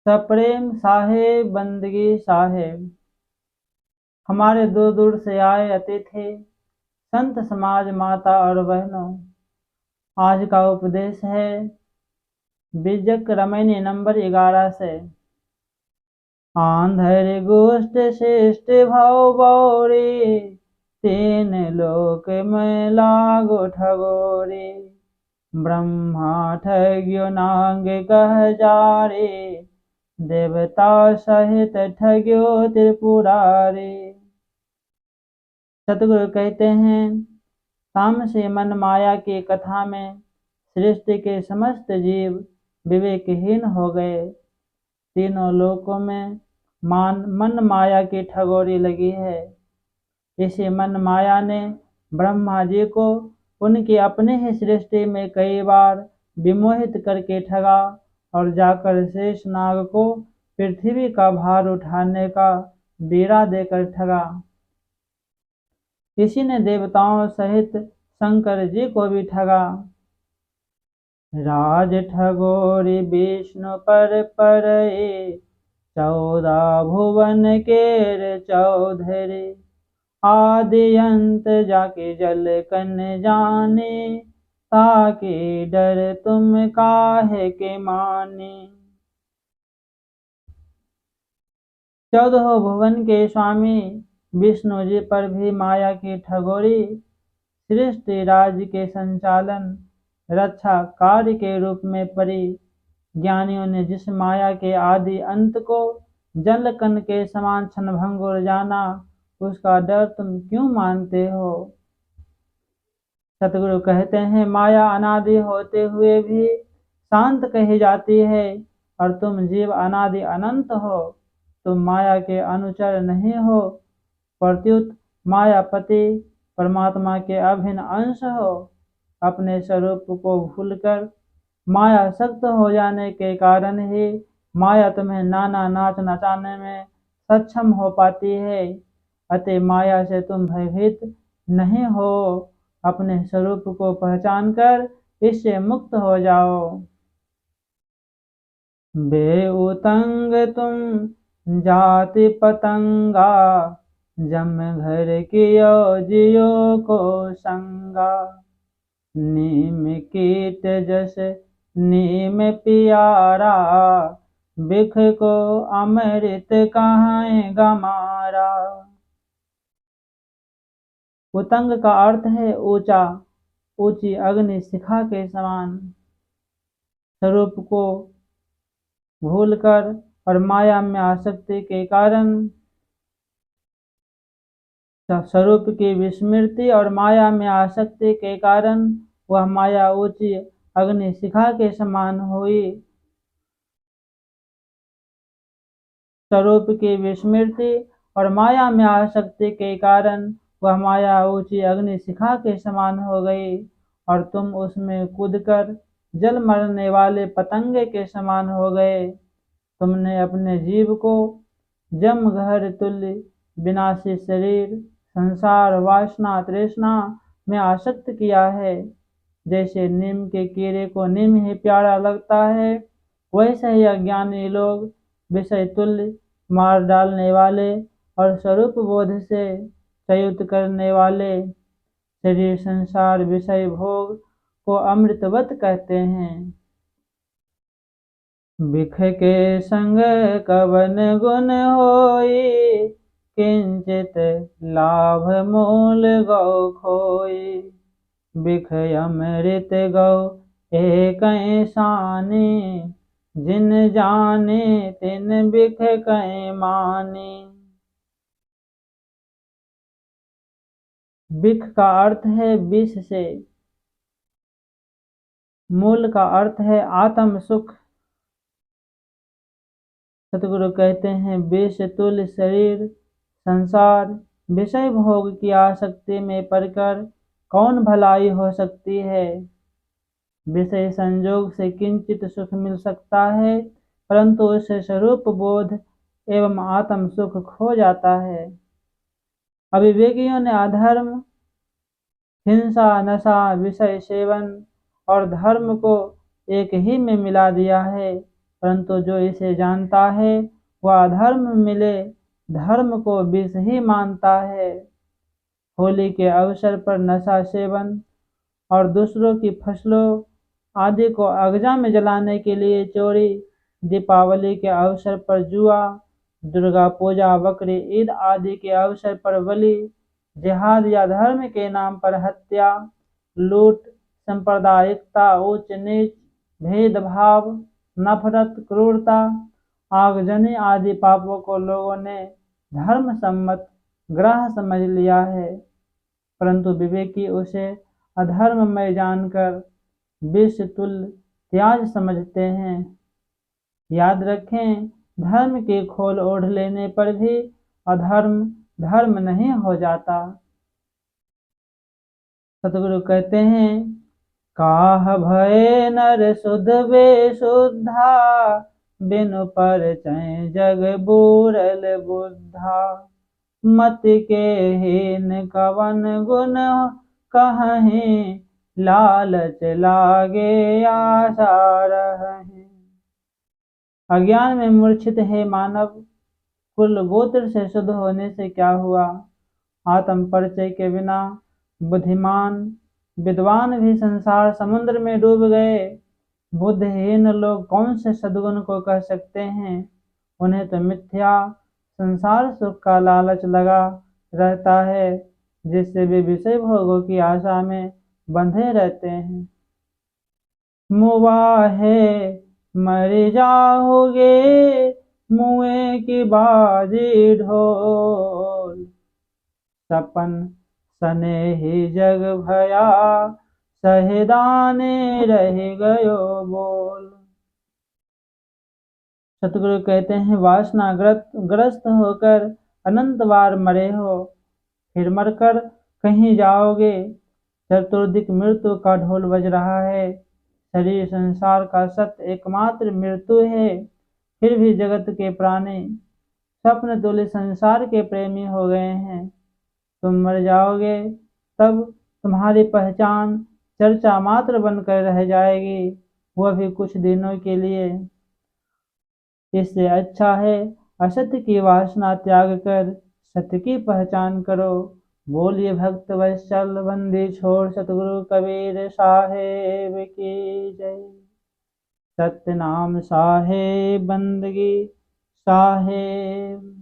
सप्रेम साहेब बंदगी साहेब, हमारे दूर दूर से आए अतिथि, संत समाज, माता और बहनों, आज का उपदेश है बीजक रामायणी नंबर 11 से। आंधर गोष्ठ श्रेष्ठ भाव बौरे, तीन लोक में लागो ठगोरे। ब्रह्मा ठग्यो नांग कह जारे, देवता सहित ठग्यो त्रिपुरारी। सतगुरु कहते हैं, तामसी मन माया की कथा में सृष्टि के समस्त जीव विवेकहीन हो गए। तीनों लोकों में मन माया की ठगोरी लगी है। इसी मन माया ने ब्रह्मा जी को उनकी अपने ही सृष्टि में कई बार विमोहित करके ठगा और जाकर शेष नाग को पृथ्वी का भार उठाने का बीड़ा देकर ठगा। इसी ने देवताओं सहित शंकर जी को भी ठगा। राज ठगोरी विष्णु पर परए, 14 भुवन केर चौधरी। आदि अंत जाके जल कन जाने, ताकि डर तुम काहे के माने। 14 भुवन के स्वामी विष्णु जी पर भी माया की ठगोरी सृष्टि राज्य के संचालन रक्षा कार्य के रूप में पड़ी। ज्ञानियों ने जिस माया के आदि अंत को जल कण के समान क्षणभंगुर जाना, उसका डर तुम क्यों मानते हो। सतगुरु कहते हैं, माया अनादि होते हुए भी शांत कही जाती है, और तुम जीव अनादि अनंत हो। तुम माया के अनुचर नहीं हो, प्रत्युत मायापति परमात्मा के अभिन्न अंश हो। अपने स्वरूप को भूलकर माया सक्त हो जाने के कारण ही माया तुम्हें नाना नाच नचाने में सक्षम हो पाती है। अतः माया से तुम भयभीत नहीं हो। अपने स्वरूप को पहचान कर इससे मुक्त हो जाओ। बेउतंग तुम जाति पतंगा, जम घर कियो जियो को संगा। नीम कीट जस नीम पियारा, बिख को अमृत कहाँ गमारा। उतंग का अर्थ है ऊंचा, ऊंची अग्नि शिखा के समान। स्वरूप को भूलकर और माया में आसक्ति के कारण, स्वरूप की विस्मृति और माया में आसक्ति के कारण वह माया ऊंची अग्नि शिखा के समान हुई। स्वरूप की विस्मृति और माया में आसक्ति के कारण वह माया ऊंची अग्नि शिखा के समान हो गई, और तुम उसमें कूदकर जल मरने वाले पतंगे के समान हो गए। तुमने अपने जीव को जम घर तुल्य विनाशी शरीर, संसार, वासना, तृष्णा में आसक्त किया है। जैसे नीम के कीड़े को नीम ही प्यारा लगता है, वैसे ही अज्ञानी लोग विषय तुल्य मार डालने वाले और स्वरूप बोध से च्युत करने वाले शरीर, संसार, विषय भोग को अमृतवत कहते हैं। बिख के संग कवन गुण होई, किंचित लाभ मूल गौ खोई। बिख अमृत गौ एक शानी, जिन जाने तिन बिख कहीं मानी। बिख का अर्थ है विष से, मूल का अर्थ है आत्म सुख। सतगुरु कहते हैं, विष तुल्य शरीर, संसार, विषय भोग की आसक्ति में पड़कर कौन भलाई हो सकती है। विषय संजोग से किंचित सुख मिल सकता है, परंतु उससे स्वरूप बोध एवं आत्म सुख खो जाता है। अविवेकियों ने अधर्म, हिंसा, नशा, विषय सेवन और धर्म को एक ही में मिला दिया है। परंतु जो इसे जानता है वह अधर्म मिले धर्म को विष ही मानता है। होली के अवसर पर नशा सेवन और दूसरों की फसलों आदि को अगजा में जलाने के लिए चोरी, दीपावली के अवसर पर जुआ, दुर्गा पूजा, बकरी ईद आदि के अवसर पर बलि, जिहाद या धर्म के नाम पर हत्या, लूट, सांप्रदायिकता, उच्च नीच, भेदभाव, नफरत, क्रूरता, आगजनी आदि पापों को लोगों ने धर्म सम्मत ग्रह समझ लिया है, परंतु विवेकी उसे अधर्ममय जानकर विष तुल्य त्याज समझते हैं। याद रखें, धर्म की खोल ओढ़ लेने पर भी अधर्म धर्म नहीं हो जाता। सतगुरु कहते हैं, काह भय नर शुद्ध बेशुद्धा, बिनु परचय जग बूरल बुद्धा, मत के हीन कवन गुण कहीं, लालच लागे आशा रहे। अज्ञान में मूर्छित है मानव, कुल गोत्र से शुद्ध होने से क्या हुआ। आत्म परिचय के बिना बुद्धिमान विद्वान भी संसार समुद्र में डूब गए। बुद्धहीन लोग कौन से सद्गुण को कह सकते हैं। उन्हें तो मिथ्या संसार सुख का लालच लगा रहता है, जिससे वे विषय भोगों की आशा में बंधे रहते हैं। मुआ है मर जाओगे, मुए की बाजी ढोल, सपन सने ही जग भया, सहेदाने रह गयो बोल। सतगुरु कहते हैं, वासना ग्रस्त होकर अनंत बार मरे हो, फिर मरकर कहीं जाओगे। चतुर्दिक मृत्यु का ढोल बज रहा है। शरीर संसार का सत्य एकमात्र मृत्यु है, फिर भी जगत के प्राणी स्वप्न तुल्य संसार के प्रेमी हो गए हैं। तुम मर जाओगे तब तुम्हारी पहचान चर्चा मात्र बनकर रह जाएगी, वह भी कुछ दिनों के लिए। इससे अच्छा है असत्य की वासना त्याग कर सत्य की पहचान करो। बोलिए भक्त वत्सल बंदी छोड़ सतगुरु कबीर साहेब की जय। सत्य नाम साहेब बंदगी साहेब।